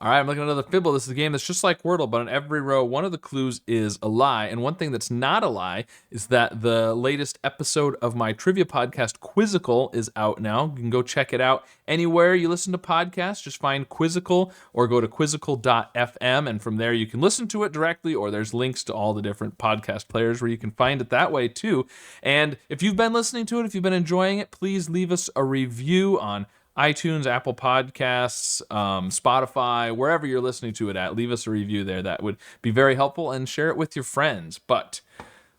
All right, I'm looking at another Fibble. This is a game that's just like Wordle, but on every row, one of the clues is a lie. And one thing that's not a lie is that the latest episode of my trivia podcast, Quizzical, is out now. You can go check it out anywhere you listen to podcasts. Just find Quizzical or go to quizzical.fm, and from there you can listen to it directly, or there's links to all the different podcast players where you can find it that way too. And if you've been listening to it, if you've been enjoying it, please leave us a review on iTunes, Apple Podcasts, Spotify, wherever you're listening to it at. Leave us a review there. That would be very helpful, and share it with your friends. But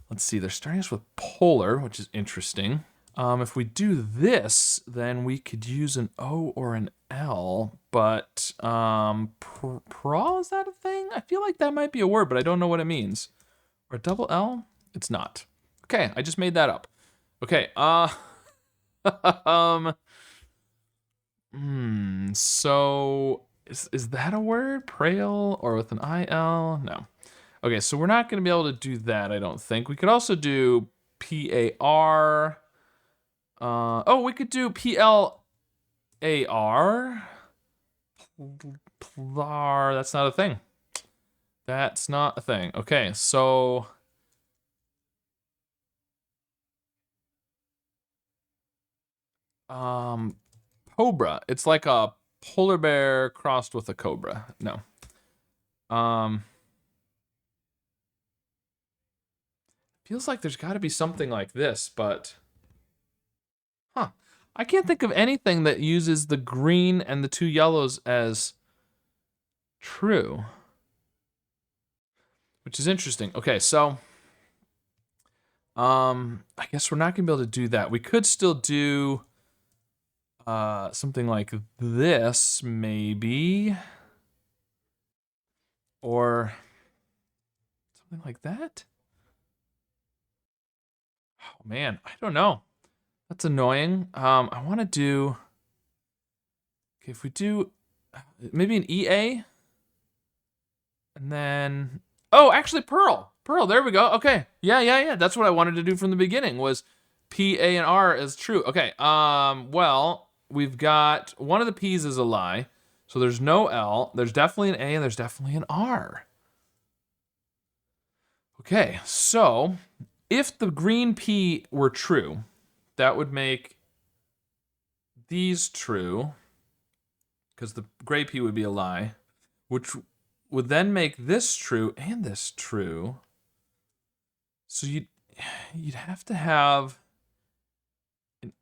let's see, they're starting us with polar, which is interesting. If we do this, then we could use an O or an L, but praw, is that a thing? I feel like that might be a word, but I don't know what it means. Or a double L? It's not. Okay, I just made that up. Okay, so is that a word? Prail or with an IL? No. Okay, so we're not going to be able to do that, I don't think. We could also do PAR. We could do PLAR. Plar. That's not a thing. That's not a thing. Okay, so cobra. It's like a polar bear crossed with a cobra. No. Feels like there's got to be something like this, but I can't think of anything that uses the green and the two yellows as true, which is interesting. Okay, so I guess we're not gonna be able to do that. We could still do something like this, maybe, or something like that. Oh man, I don't know. That's annoying. I want to do. Okay, if we do maybe an EA, and then actually Pearl. Pearl, there we go. Okay. Yeah. That's what I wanted to do from the beginning was P, A, and R is true. Okay. Well, we've got one of the P's is a lie. So there's no L. There's definitely an A and there's definitely an R. Okay, so if the green P were true, that would make these true, because the gray P would be a lie, which would then make this true and this true. So you'd have to have an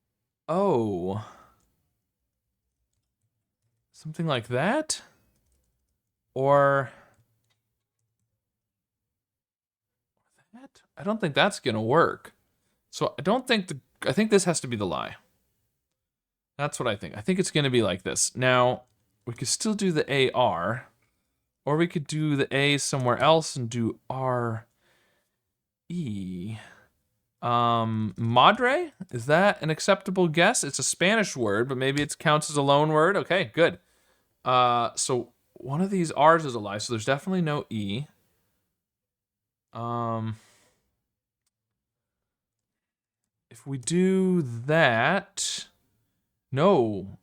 O. Something like that? Or that? I don't think that's gonna work. So I think this has to be the lie. That's what I think. I think it's gonna be like this. Now, we could still do the AR, or we could do the A somewhere else and do RE. Madre? Is that an acceptable guess? It's a Spanish word, but maybe it counts as a loan word. Okay, good. So one of these R's is a lie, so there's definitely no E. If we do that, no.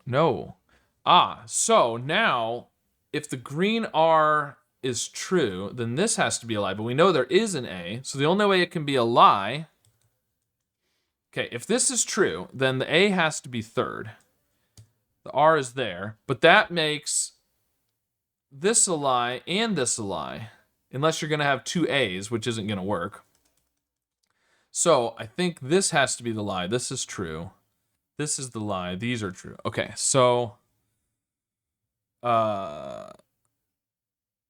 So now, if the green R is true, then this has to be a lie, but we know there is an A, so the only way it can be a lie. Okay, if this is true, then the A has to be third. The R is there, but that makes this a lie and this a lie, unless you're gonna have two A's, which isn't gonna work. So I think this has to be the lie. This is true. This is the lie. These are true. Okay, so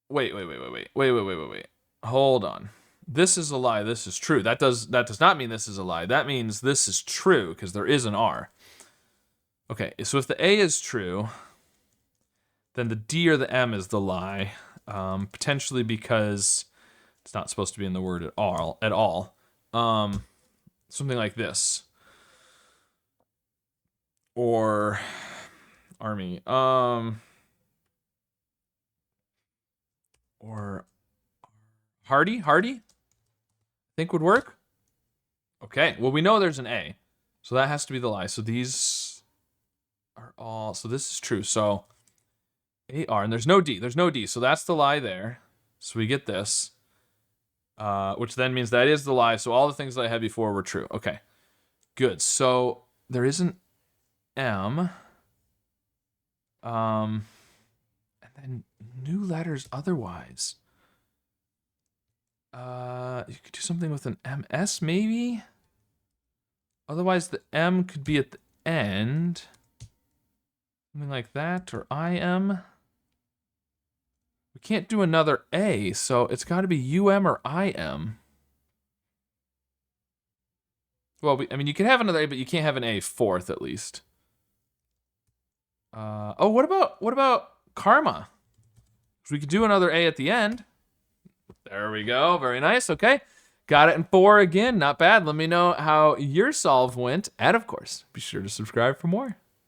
wait. Hold on. This is a lie. This is true. That does not mean this is a lie. That means this is true because there is an R. Okay, so if the A is true, then the D or the M is the lie, potentially because it's not supposed to be in the word at all. Something like this, or army, or Hardy, I think would work. Okay, well we know there's an A, so that has to be the lie. So these are all, so this is true. So AR, and there's no D. There's no D, so that's the lie there. So we get this, which then means that is the lie. So all the things that I had before were true. Okay, good. So there is an M. And then new letters otherwise. You could do something with an MS maybe? Otherwise the M could be at the end. Something like that, or IM. We can't do another A, so it's got to be UM or IM. Well, I mean, you can have another A, but you can't have an A fourth at least. Oh, what about karma? We could do another A at the end. There we go. Very nice. Okay. Got it in 4 again. Not bad. Let me know how your solve went. And of course, be sure to subscribe for more.